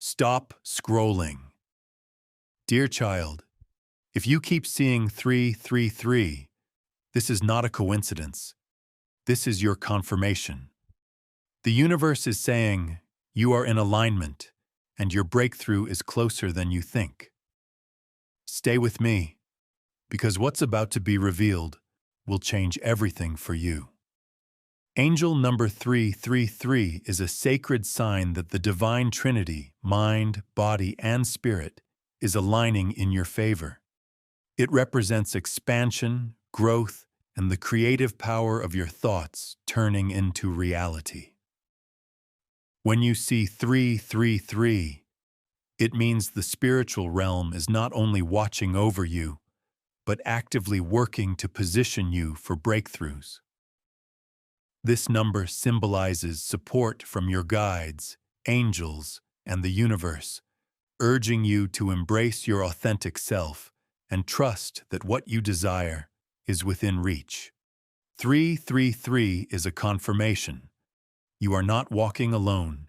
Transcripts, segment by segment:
Stop scrolling. Dear child, if you keep seeing 333, this is not a coincidence. This is your confirmation. The universe is saying you are in alignment and your breakthrough is closer than you think. Stay with me, because what's about to be revealed will change everything for you. Angel number 333 is a sacred sign that the divine trinity, mind, body, and spirit, is aligning in your favor. It represents expansion, growth, and the creative power of your thoughts turning into reality. When you see 333, it means the spiritual realm is not only watching over you, but actively working to position you for breakthroughs. This number symbolizes support from your guides, angels, and the universe, urging you to embrace your authentic self and trust that what you desire is within reach. 333 is a confirmation. You are not walking alone.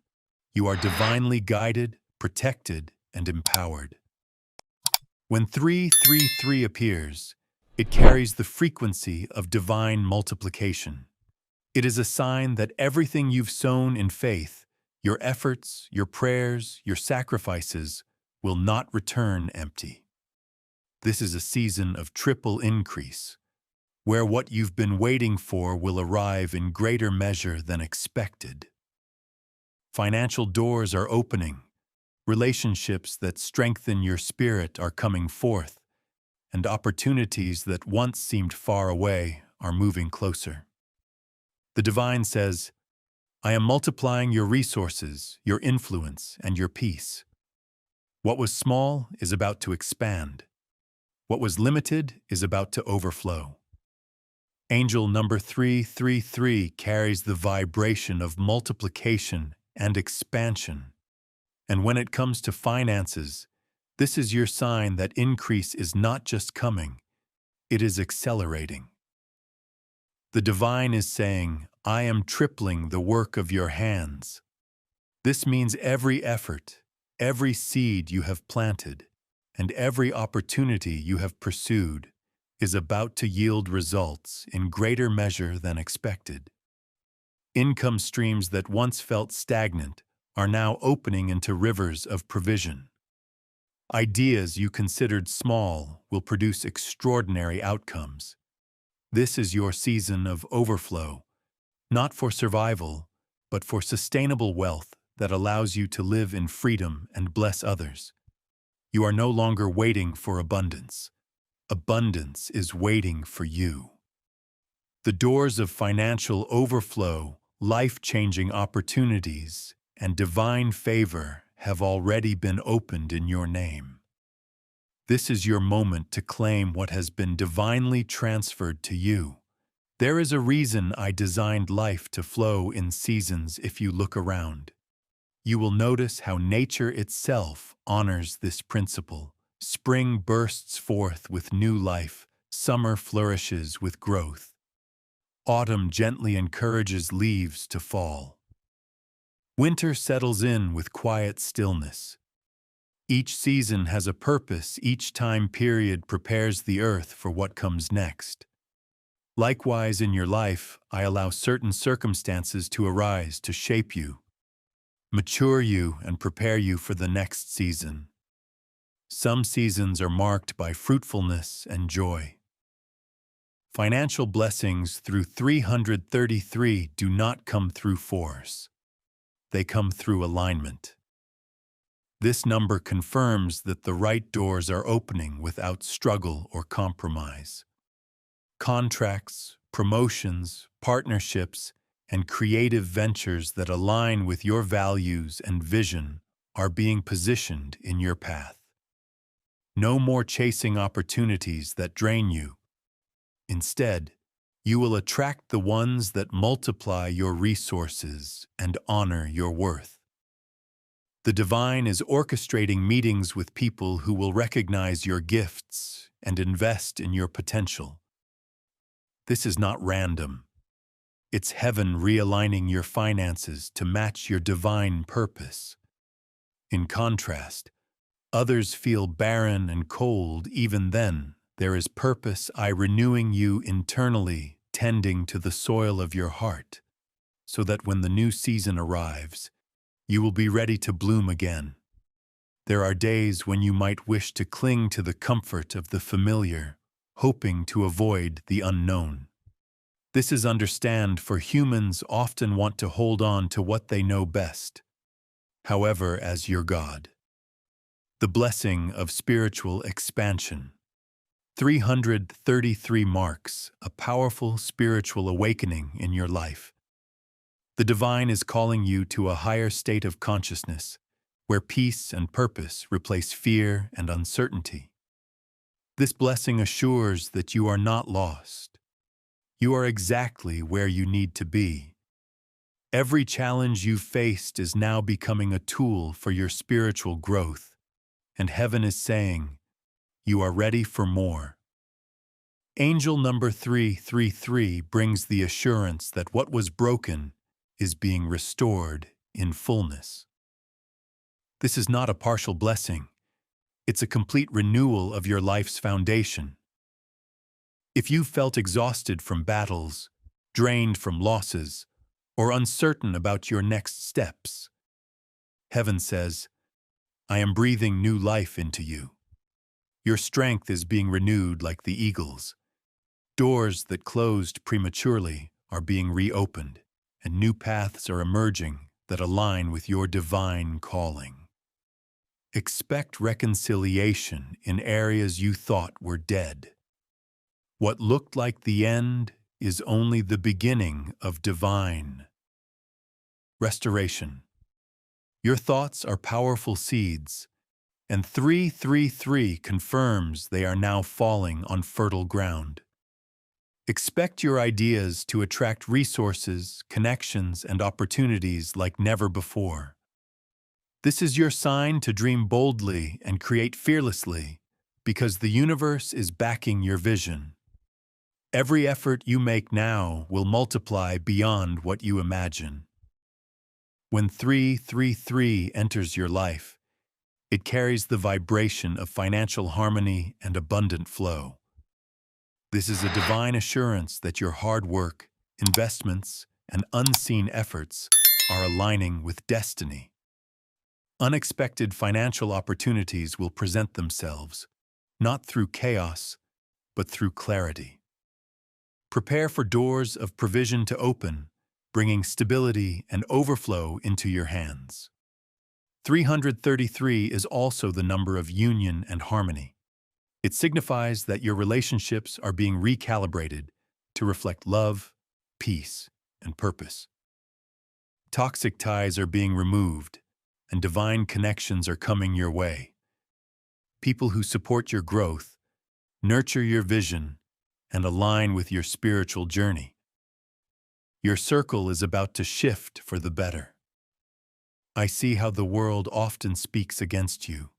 You are divinely guided, protected, and empowered. When 333 appears, it carries the frequency of divine multiplication. It is a sign that everything you've sown in faith, your efforts, your prayers, your sacrifices, will not return empty. This is a season of triple increase, where what you've been waiting for will arrive in greater measure than expected. Financial doors are opening, relationships that strengthen your spirit are coming forth, and opportunities that once seemed far away are moving closer. The divine says, I am multiplying your resources, your influence, and your peace. What was small is about to expand. What was limited is about to overflow. Angel number 333 carries the vibration of multiplication and expansion. And when it comes to finances, this is your sign that increase is not just coming, it is accelerating. The divine is saying, I am tripling the work of your hands. This means every effort, every seed you have planted, and every opportunity you have pursued is about to yield results in greater measure than expected. Income streams that once felt stagnant are now opening into rivers of provision. Ideas you considered small will produce extraordinary outcomes. This is your season of overflow, not for survival, but for sustainable wealth that allows you to live in freedom and bless others. You are no longer waiting for abundance. Abundance is waiting for you. The doors of financial overflow, life-changing opportunities, and divine favor have already been opened in your name. This is your moment to claim what has been divinely transferred to you. There is a reason I designed life to flow in seasons if you look around. You will notice how nature itself honors this principle. Spring bursts forth with new life, summer flourishes with growth. Autumn gently encourages leaves to fall. Winter settles in with quiet stillness. Each season has a purpose, each time period prepares the earth for what comes next. Likewise, in your life, I allow certain circumstances to arise to shape you, mature you, and prepare you for the next season. Some seasons are marked by fruitfulness and joy. Financial blessings through 333 do not come through force. They come through alignment. This number confirms that the right doors are opening without struggle or compromise. Contracts, promotions, partnerships, and creative ventures that align with your values and vision are being positioned in your path. No more chasing opportunities that drain you. Instead, you will attract the ones that multiply your resources and honor your worth. The divine is orchestrating meetings with people who will recognize your gifts and invest in your potential. This is not random. It's heaven realigning your finances to match your divine purpose. In contrast, others feel barren and cold. Even then, there is purpose I renewing you internally, tending to the soil of your heart, so that when the new season arrives, you will be ready to bloom again. There are days when you might wish to cling to the comfort of the familiar, hoping to avoid the unknown. This is understand, for humans often want to hold on to what they know best. However, as your God, the blessing of spiritual expansion. 333 marks a powerful spiritual awakening in your life. The divine is calling you to a higher state of consciousness, where peace and purpose replace fear and uncertainty. This blessing assures that you are not lost. You are exactly where you need to be. Every challenge you've faced is now becoming a tool for your spiritual growth, and heaven is saying, you are ready for more. Angel number 333 brings the assurance that what was broken is being restored in fullness. This is not a partial blessing. It's a complete renewal of your life's foundation. If you felt exhausted from battles, drained from losses, or uncertain about your next steps, heaven says, I am breathing new life into you. Your strength is being renewed like the eagle's. Doors that closed prematurely are being reopened, and new paths are emerging that align with your divine calling. Expect reconciliation in areas you thought were dead. What looked like the end is only the beginning of divine restoration. Your thoughts are powerful seeds, and 333 confirms they are now falling on fertile ground. Expect your ideas to attract resources, connections, and opportunities like never before. This is your sign to dream boldly and create fearlessly, because the universe is backing your vision. Every effort you make now will multiply beyond what you imagine. When 333 enters your life, it carries the vibration of financial harmony and abundant flow. This is a divine assurance that your hard work, investments, and unseen efforts are aligning with destiny. Unexpected financial opportunities will present themselves, not through chaos, but through clarity. Prepare for doors of provision to open, bringing stability and overflow into your hands. 333 is also the number of union and harmony. It signifies that your relationships are being recalibrated to reflect love, peace, and purpose. Toxic ties are being removed, and divine connections are coming your way. People who support your growth, nurture your vision, and align with your spiritual journey. Your circle is about to shift for the better. I see how the world often speaks against you.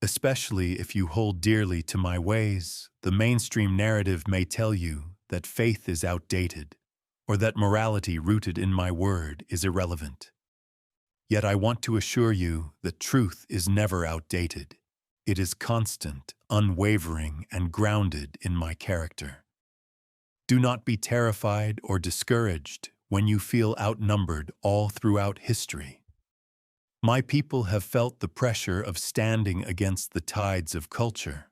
Especially if you hold dearly to my ways, the mainstream narrative may tell you that faith is outdated, or that morality rooted in my word is irrelevant. Yet I want to assure you that truth is never outdated. It is constant, unwavering, and grounded in my character. Do not be terrified or discouraged when you feel outnumbered all throughout history. My people have felt the pressure of standing against the tides of culture.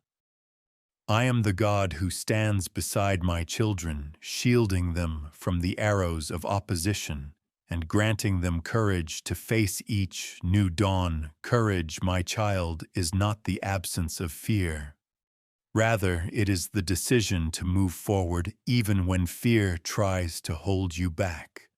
I am the God who stands beside my children, shielding them from the arrows of opposition and granting them courage to face each new dawn. Courage, my child, is not the absence of fear. Rather, it is the decision to move forward even when fear tries to hold you back.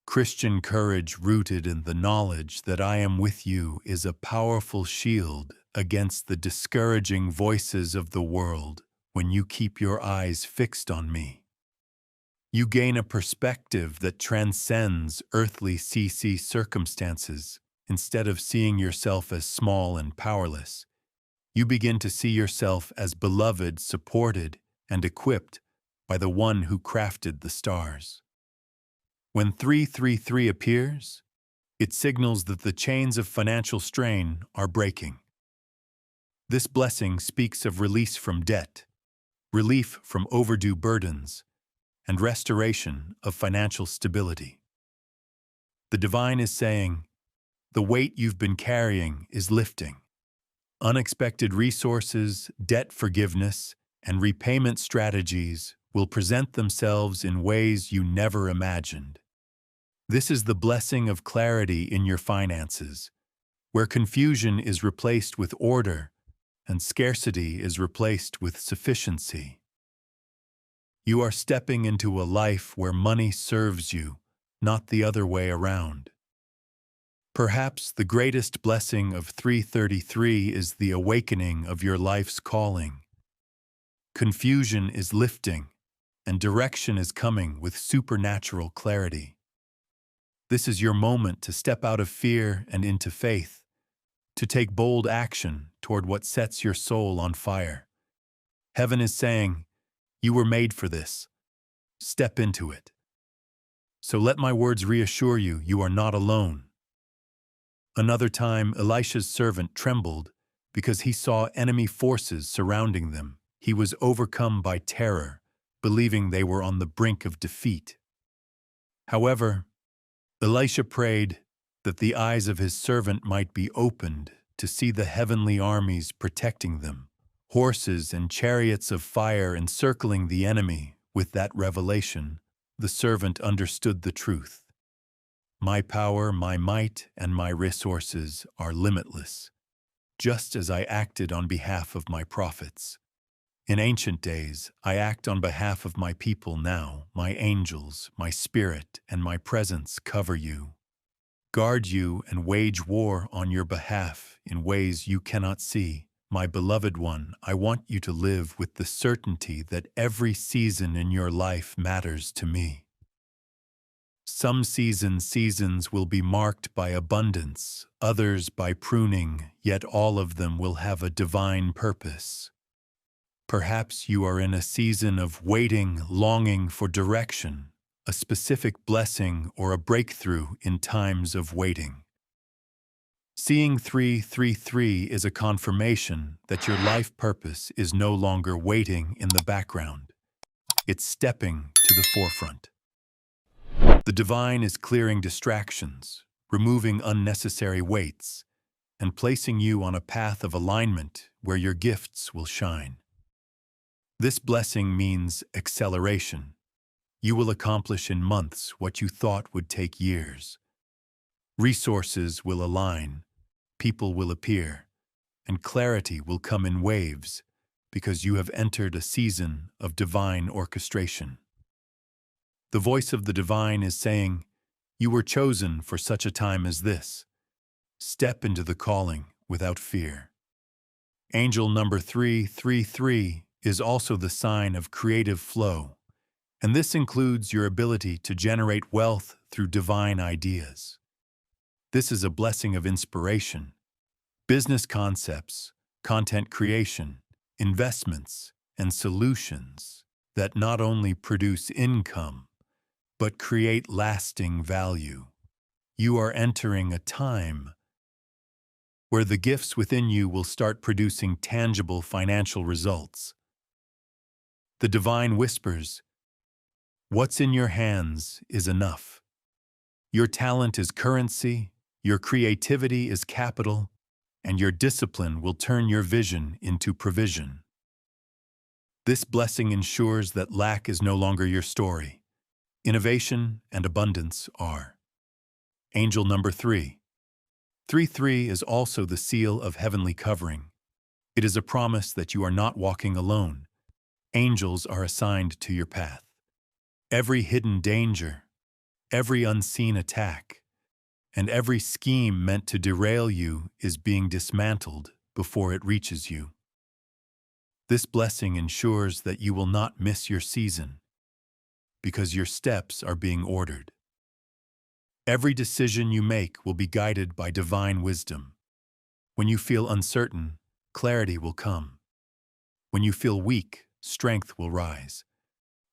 Christian courage rooted in the knowledge that I am with you is a powerful shield against the discouraging voices of the world when you keep your eyes fixed on me. You gain a perspective that transcends earthly circumstances. Instead of seeing yourself as small and powerless, you begin to see yourself as beloved, supported, and equipped by the one who crafted the stars. When 333 appears, It signals that the chains of financial strain are breaking. This blessing speaks of release from debt, relief from overdue burdens, and restoration of financial stability. The divine is saying, the weight you've been carrying is lifting. Unexpected resources, debt forgiveness, and repayment strategies will present themselves in ways you never imagined. This is the blessing of clarity in your finances, where confusion is replaced with order and scarcity is replaced with sufficiency. You are stepping into a life where money serves you, not the other way around. Perhaps the greatest blessing of 333 is the awakening of your life's calling. Confusion is lifting, and direction is coming with supernatural clarity. This is your moment to step out of fear and into faith, to take bold action toward what sets your soul on fire. Heaven is saying, you were made for this. Step into it. So let my words reassure you, you are not alone. Another time, Elisha's servant trembled because he saw enemy forces surrounding them. He was overcome by terror, believing they were on the brink of defeat. However, Elisha prayed that the eyes of his servant might be opened to see the heavenly armies protecting them, horses and chariots of fire encircling the enemy. With that revelation, the servant understood the truth. My power, my might, and my resources are limitless, just as I acted on behalf of my prophets. In ancient days, I act on behalf of my people now. My angels, my spirit, and my presence cover you, guard you, and wage war on your behalf in ways you cannot see. My beloved one, I want you to live with the certainty that every season in your life matters to me. Some seasons will be marked by abundance, others by pruning, yet all of them will have a divine purpose. Perhaps you are in a season of waiting, longing for direction, a specific blessing or a breakthrough in times of waiting. Seeing 333 is a confirmation that your life purpose is no longer waiting in the background. It's stepping to the forefront. The divine is clearing distractions, removing unnecessary weights, and placing you on a path of alignment where your gifts will shine. This blessing means acceleration. You will accomplish in months what you thought would take years. Resources will align, people will appear, and clarity will come in waves because you have entered a season of divine orchestration. The voice of the divine is saying, you were chosen for such a time as this. Step into the calling without fear. Angel number 333 is also the sign of creative flow, and this includes your ability to generate wealth through divine ideas. This is a blessing of inspiration, business concepts, content creation, investments, and solutions that not only produce income, but create lasting value. You are entering a time where the gifts within you will start producing tangible financial results. The divine whispers, what's in your hands is enough. Your talent is currency, your creativity is capital, and your discipline will turn your vision into provision. This blessing ensures that lack is no longer your story. Innovation and abundance are. Angel number 3. 3-3 is also the seal of heavenly covering. It is a promise that you are not walking alone. Angels are assigned to your path. Every hidden danger, every unseen attack, and every scheme meant to derail you is being dismantled before it reaches you. This blessing ensures that you will not miss your season, because your steps are being ordered. Every decision you make will be guided by divine wisdom. When you feel uncertain, clarity will come. When you feel weak, strength will rise.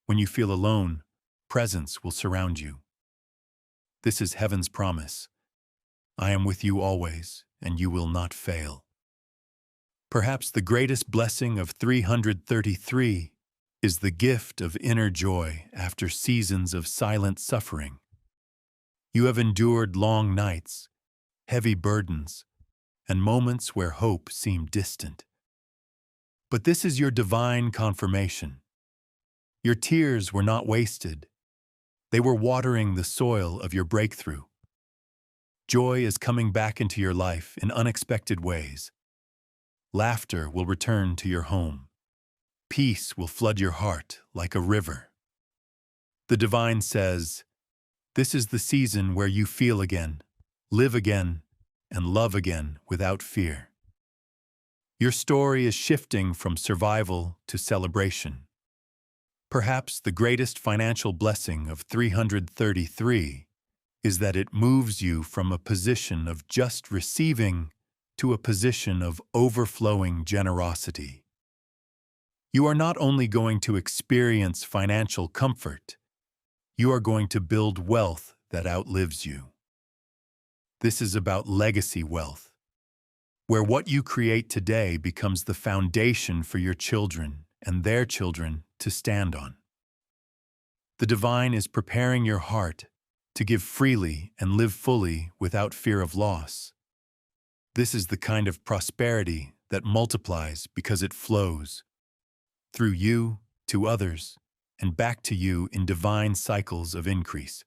When you feel alone, presence will surround you. This is heaven's promise. I am with you always, and you will not fail. Perhaps the greatest blessing of 333 is the gift of inner joy after seasons of silent suffering. You have endured long nights, heavy burdens, and moments where hope seemed distant. But this is your divine confirmation. Your tears were not wasted. They were watering the soil of your breakthrough. Joy is coming back into your life in unexpected ways. Laughter will return to your home. Peace will flood your heart like a river. The divine says, this is the season where you feel again, live again, and love again without fear. Your story is shifting from survival to celebration. Perhaps the greatest financial blessing of 333 is that it moves you from a position of just receiving to a position of overflowing generosity. You are not only going to experience financial comfort, you are going to build wealth that outlives you. This is about legacy wealth, where what you create today becomes the foundation for your children and their children to stand on. The divine is preparing your heart to give freely and live fully without fear of loss. This is the kind of prosperity that multiplies because it flows through you to others and back to you in divine cycles of increase.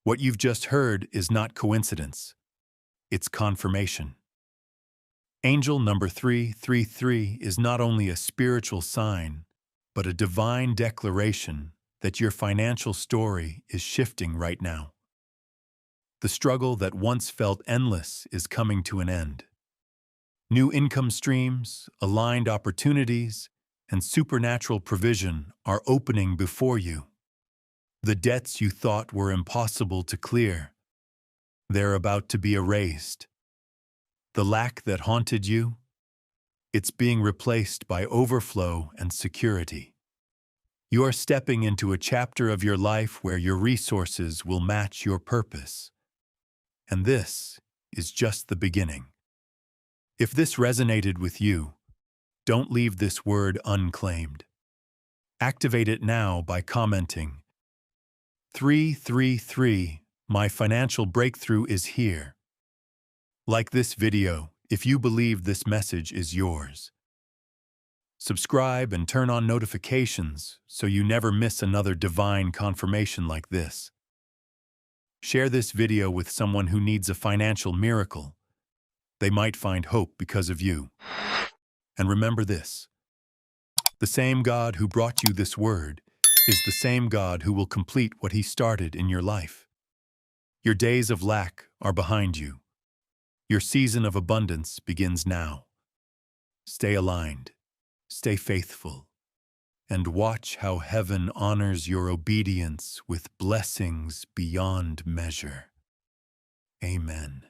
What you've just heard is not coincidence. It's confirmation. Angel number 333 is not only a spiritual sign, but a divine declaration that your financial story is shifting right now. The struggle that once felt endless is coming to an end. New income streams, aligned opportunities, and supernatural provision are opening before you. The debts you thought were impossible to clear, they're about to be erased. The lack that haunted you, it's being replaced by overflow and security. You are stepping into a chapter of your life where your resources will match your purpose. And this is just the beginning. If this resonated with you, don't leave this word unclaimed. Activate it now by commenting, 333, my financial breakthrough is here. Like this video if you believe this message is yours. Subscribe and turn on notifications so you never miss another divine confirmation like this. Share this video with someone who needs a financial miracle. They might find hope because of you. And remember this: the same God who brought you this word is the same God who will complete what He started in your life. Your days of lack are behind you. Your season of abundance begins now. Stay aligned, stay faithful, and watch how heaven honors your obedience with blessings beyond measure. Amen.